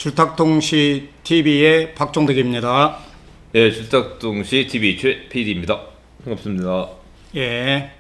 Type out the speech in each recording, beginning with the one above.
줄탁동시 TV의 박종덕입니다. 예, 줄탁동시 TV 최 PD입니다. 반갑습니다. 예.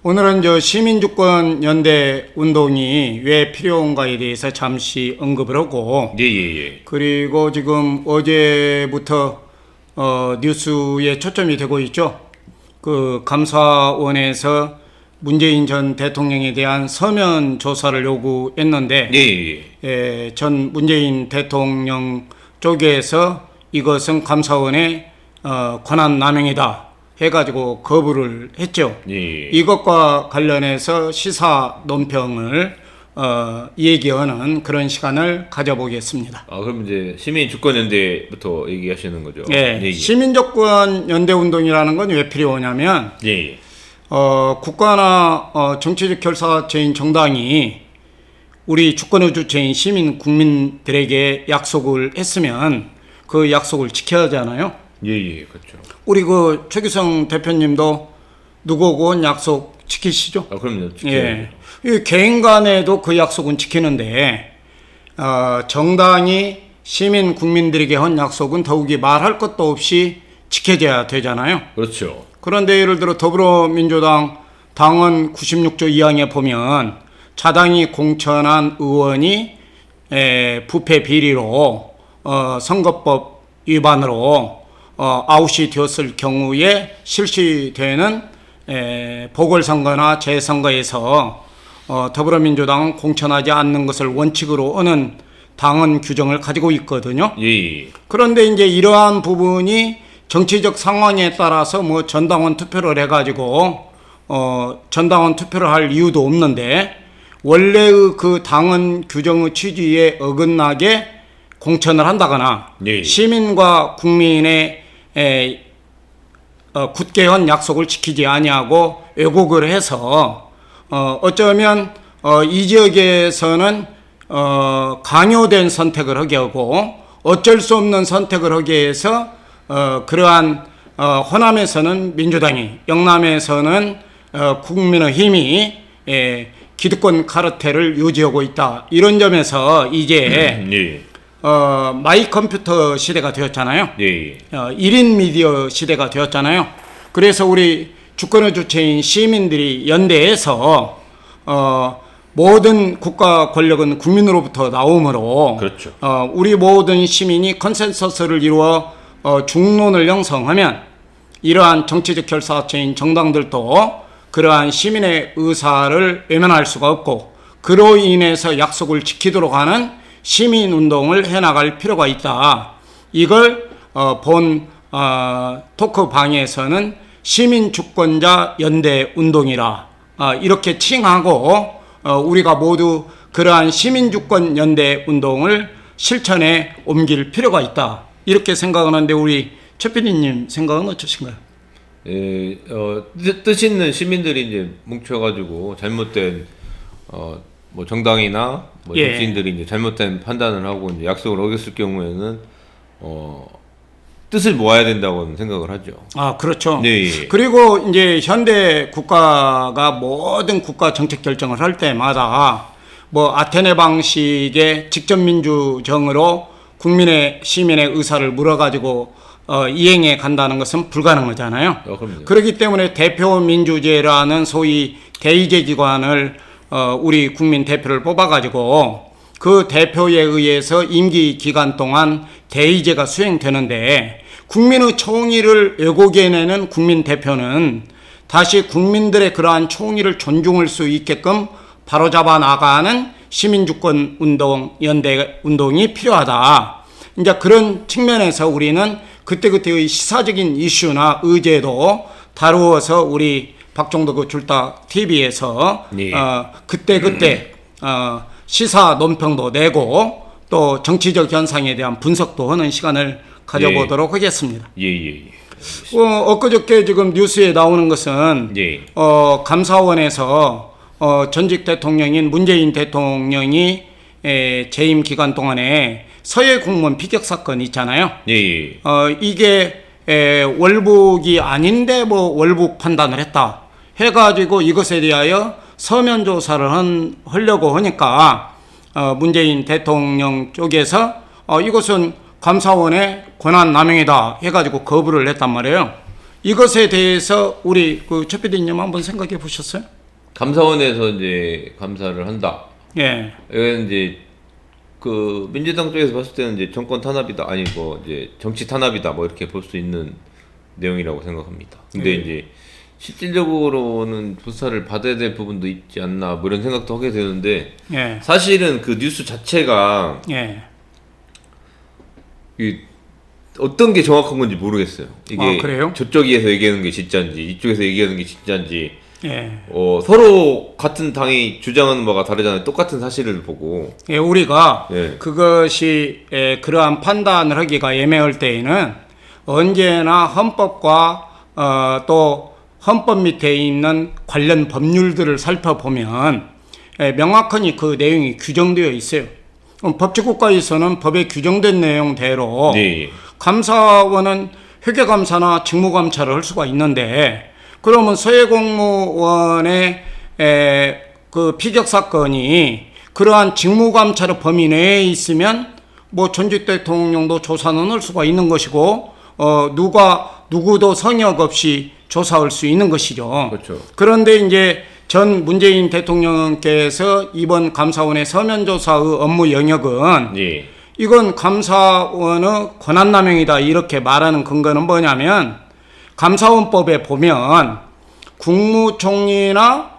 오늘은 시민주권 연대 운동이 왜 필요한가에 대해서 잠시 언급을 하고, 예. 그리고 지금 어제부터 뉴스에 초점이 되고 있죠. 그 감사원에서 문재인 전 대통령에 대한 서면 조사를 요구했는데, 전 문재인 대통령 쪽에서 이것은 감사원의 권한 남용이다 해가지고 거부를 했죠. 이것과 관련해서 시사 논평을 얘기하는 그런 시간을 가져보겠습니다. 그럼 이제 시민주권연대부터 얘기하시는 거죠? 시민주권연대운동이라는 건 왜 필요하냐면, 국가나 정치적 결사체인 정당이 우리 주권의 주체인 시민 국민들에게 약속을 했으면 그 약속을 지켜야 하잖아요. 그렇죠. 우리 그 최규성 대표님도 누구고 한 약속 지키시죠? 그럼요. 지켜야죠. 개인 간에도 그 약속은 지키는데, 정당이 시민 국민들에게 한 약속은 더욱이 말할 것도 없이 지켜져야 되잖아요. 그렇죠. 그런데 예를 들어 더불어민주당 당헌 96조 2항에 보면 자당이 공천한 의원이 부패 비리로 선거법 위반으로 아웃이 되었을 경우에 실시되는 보궐선거나 재선거에서 더불어민주당은 공천하지 않는 것을 원칙으로 하는 당헌 규정을 가지고 있거든요. 그런데 이제 이러한 부분이 정치적 상황에 따라서 전당원 투표를 해가지고 전당원 투표를 할 이유도 없는데, 원래의 그 당헌 규정의 취지에 어긋나게 공천을 한다거나 시민과 국민의 굳게 한 약속을 지키지 아니하고 왜곡을 해서 어쩌면 이 지역에서는 강요된 선택을 하게 하고 어쩔 수 없는 선택을 하게 해서 그러한 호남에서는 민주당이, 영남에서는 국민의힘이 기득권 카르텔을 유지하고 있다. 이런 점에서 이제 마이 컴퓨터 시대가 되었잖아요. 1인 미디어 시대가 되었잖아요. 그래서 우리 주권의 주체인 시민들이 연대해서 모든 국가 권력은 국민으로부터 나오므로, 그렇죠. 우리 모든 시민이 컨센서스를 이루어 중론을 형성하면 이러한 정치적 결사체인 정당들도 그러한 시민의 의사를 외면할 수가 없고, 그로 인해서 약속을 지키도록 하는 시민운동을 해나갈 필요가 있다. 이걸 본 토크방에서는 시민주권자 연대운동이라 이렇게 칭하고, 우리가 모두 그러한 시민주권 연대운동을 실천에 옮길 필요가 있다. 이렇게 생각하는데 우리 최 PD님 생각은 어떠신가요? 뜻 있는 시민들이 이제 뭉쳐가지고 잘못된 정당이나 정치인들이 이제 잘못된 판단을 하고 이제 약속을 어겼을 경우에는 뜻을 모아야 된다고 생각을 하죠. 그렇죠. 그리고 이제 현대 국가가 모든 국가 정책 결정을 할 때마다 아테네 방식의 직접 민주정으로 시민의 의사를 물어가지고 이행해 간다는 것은 불가능하잖아요. 그렇기 때문에 대표민주제라는 소위 대의제 기관을 우리 국민 대표를 뽑아가지고 그 대표에 의해서 임기 기간 동안 대의제가 수행되는데, 국민의 총의를 왜곡해내는 국민 대표는 다시 국민들의 그러한 총의를 존중할 수 있게끔 바로잡아 나가는 시민주권 운동, 연대 운동이 필요하다. 이제 그런 측면에서 우리는 그때그때의 시사적인 이슈나 의제도 다루어서 우리 박종덕 줄탁 TV에서 그때 시사 논평도 내고 또 정치적 현상에 대한 분석도 하는 시간을 가져보도록 하겠습니다. 엊그저께 지금 뉴스에 나오는 것은 감사원에서 전직 대통령인 문재인 대통령이 재임 기간 동안에 서해 공무원 피격 사건 있잖아요. 이게 월북이 아닌데 월북 판단을 했다 해가지고 이것에 대하여 서면 조사를 하려고 하니까 문재인 대통령 쪽에서 이것은 감사원의 권한 남용이다 해가지고 거부를 했단 말이에요. 이것에 대해서 우리 최 PD님 한번 생각해 보셨어요? 감사원에서 이제 감사를 한다. 예. 이건 이제 그 민주당 쪽에서 봤을 때는 이제 정권 탄압이다, 아니 뭐 이제 정치 탄압이다, 뭐 이렇게 볼 수 있는 내용이라고 생각합니다. 근데 이제 실질적으로는 조사를 받아야 될 부분도 있지 않나, 뭐 이런 생각도 하게 되는데, 예. 사실은 그 뉴스 자체가 예. 이 어떤 게 정확한 건지 모르겠어요. 이게 그래요? 저쪽에서 얘기하는 게 진짜인지 이쪽에서 얘기하는 게 진짜인지. 예. 서로 같은 당이 주장하는 바가 다르잖아요. 똑같은 사실을 보고. 예, 우리가 예. 그것이 그러한 판단을 하기가 애매할 때에는 언제나 헌법과 또 헌법 밑에 있는 관련 법률들을 살펴보면 명확하니 그 내용이 규정되어 있어요. 법치국가에서는 법에 규정된 내용대로 네. 감사원은 회계감사나 직무감사를 할 수가 있는데, 그러면 서해공무원의 그 피격 사건이 그러한 직무감찰의 범위 내에 있으면 뭐 전직 대통령도 조사는 할 수가 있는 것이고, 누구도 성역 없이 조사할 수 있는 것이죠. 그렇죠. 그런데 이제 전 문재인 대통령께서 이번 감사원의 서면조사의 업무 영역은 네. 이건 감사원의 권한남용이다 이렇게 말하는 근거는 뭐냐면, 감사원법에 보면 국무총리나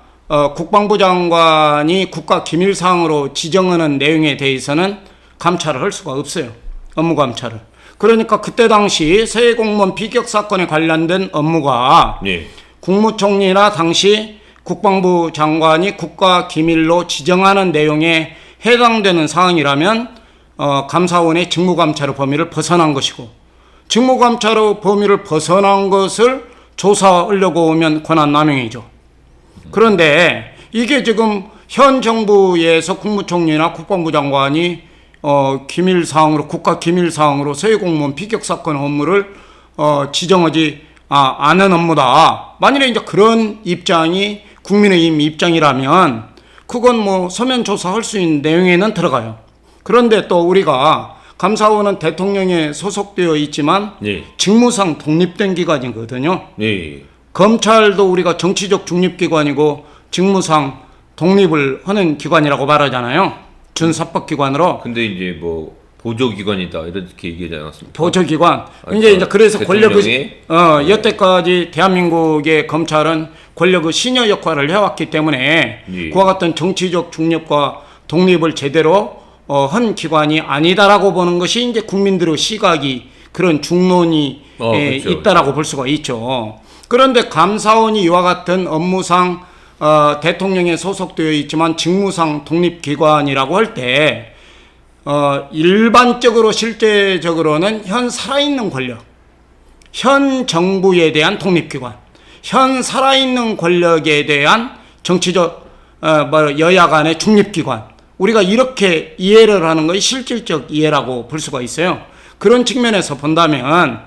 국방부 장관이 국가기밀사항으로 지정하는 내용에 대해서는 감찰을 할 수가 없어요. 업무 감찰을. 그러니까 그때 당시 서해공무원 피격 사건에 관련된 업무가 네. 국무총리나 당시 국방부 장관이 국가기밀로 지정하는 내용에 해당되는 사항이라면 감사원의 직무감찰의 범위를 벗어난 것이고, 직무감찰의 범위를 벗어난 것을 조사하려고 오면 권한남용이죠. 그런데 이게 지금 현 정부에서 국무총리나 국방부 장관이 기밀사항으로, 국가기밀사항으로 서해공무원 피격사건 업무를 지정하지 않은 업무다. 만일에 이제 그런 입장이 국민의힘 입장이라면 그건 뭐 서면 조사할 수 있는 내용에는 들어가요. 그런데 또 우리가 감사원은 대통령에 소속되어 있지만 네. 직무상 독립된 기관이거든요. 네. 검찰도 우리가 정치적 중립기관이고 직무상 독립을 하는 기관이라고 말하잖아요. 준사법기관으로. 근데 이제 뭐 보조기관이다 이렇게 얘기하지 않았습니까? 보조기관. 그러니까 이제 그래서 권력의 대통령이? 여태까지 대한민국의 검찰은 권력의 신여 역할을 해왔기 때문에 예. 그와 같은 정치적 중립과 독립을 제대로 한 기관이 아니다라고 보는 것이 이제 국민들의 시각이 그런 중론이 그렇죠. 있다라고 볼 수가 있죠. 그런데 감사원이 이와 같은 업무상 대통령에 소속되어 있지만 직무상 독립기관이라고 할 때 일반적으로 실제적으로는 현 살아있는 권력, 현 정부에 대한 독립기관, 현 살아있는 권력에 대한 정치적 여야 간의 중립기관, 우리가 이렇게 이해를 하는 것이 실질적 이해라고 볼 수가 있어요. 그런 측면에서 본다면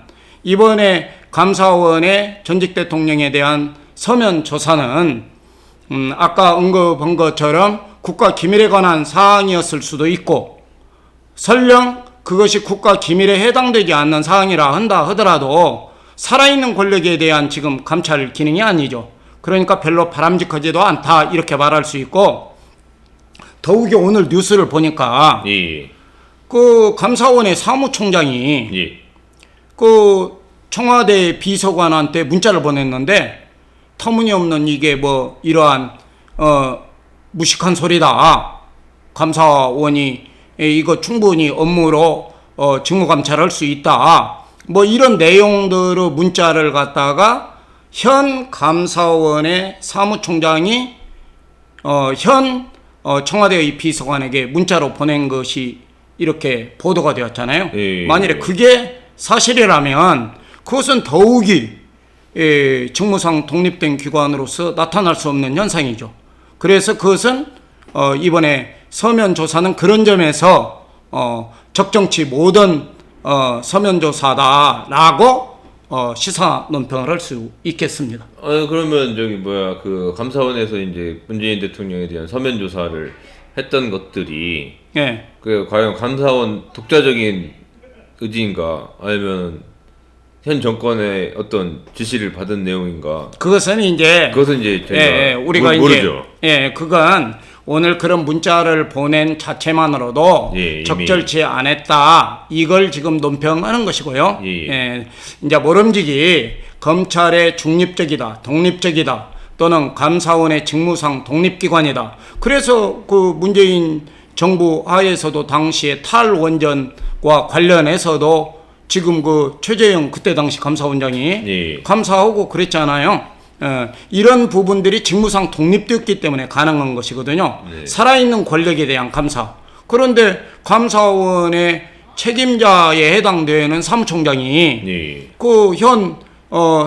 이번에 감사원의 전직 대통령에 대한 서면 조사는 아까 언급한 것처럼 국가기밀에 관한 사항이었을 수도 있고, 설령 그것이 국가기밀에 해당되지 않는 사항이라 한다 하더라도 살아있는 권력에 대한 지금 감찰 기능이 아니죠. 그러니까 별로 바람직하지도 않다 이렇게 말할 수 있고, 더욱이 오늘 뉴스를 보니까 예. 그 감사원의 사무총장이 예. 그 청와대 비서관한테 문자를 보냈는데, 터무니없는 이게 뭐 이러한 무식한 소리다. 감사원이 이거 충분히 업무로 직무감찰할 수 있다. 뭐 이런 내용들의 문자를 갖다가 현 감사원의 사무총장이 현 청와대의 비서관에게 문자로 보낸 것이 이렇게 보도가 되었잖아요. 예. 만일에 그게 사실이라면 그것은 더욱이 직무상 독립된 기관으로서 나타날 수 없는 현상이죠. 그래서 그것은 이번에 서면 조사는 그런 점에서 적정치 못한 서면 조사다라고 시사 논평을 할 수 있겠습니다. 그러면 그 감사원에서 이제 문재인 대통령에 대한 서면 조사를 했던 것들이 예. 그 과연 감사원 독자적인 의지인가 아니면 현 정권의 어떤 지시를 받은 내용인가? 그것은 이제 저희가 우리가 모르죠. 그건 오늘 그런 문자를 보낸 자체만으로도 적절치 않았다. 이걸 지금 논평하는 것이고요. 이제 모름지기 검찰의 중립적이다, 독립적이다, 또는 감사원의 직무상 독립기관이다. 그래서 그 문재인 정부 하에서도 당시에 탈원전과 관련해서도 지금 그 최재형 그때 당시 감사원장이 감사하고 그랬잖아요. 이런 부분들이 직무상 독립되었기 때문에 가능한 것이거든요. 살아있는 권력에 대한 감사. 그런데 감사원의 책임자에 해당되는 사무총장이 그 현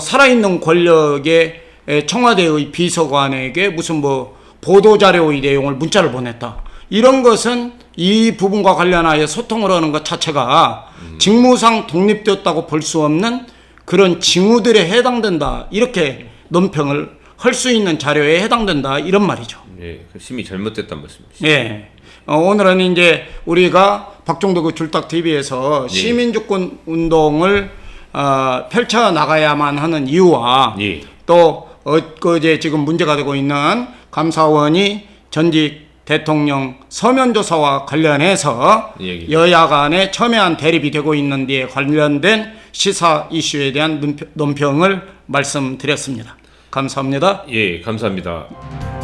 살아있는 권력의 청와대의 비서관에게 무슨 뭐 보도자료의 내용을 문자를 보냈다. 이런 것은 이 부분과 관련하여 소통을 하는 것 자체가 직무상 독립되었다고 볼 수 없는 그런 징후들에 해당된다. 이렇게 논평을 할 수 있는 자료에 해당된다. 이런 말이죠. 심히 잘못됐단 말씀이시죠. 오늘은 이제 우리가 박종도 그 줄딱 TV에서 시민주권 운동을 펼쳐 나가야만 하는 이유와 또 엊그제 지금 문제가 되고 있는 감사원이 전직 대통령 서면 조사와 관련해서 여야 간에 첨예한 대립이 되고 있는 데에 관련된 시사 이슈에 대한 논평을 말씀드렸습니다. 감사합니다. 감사합니다.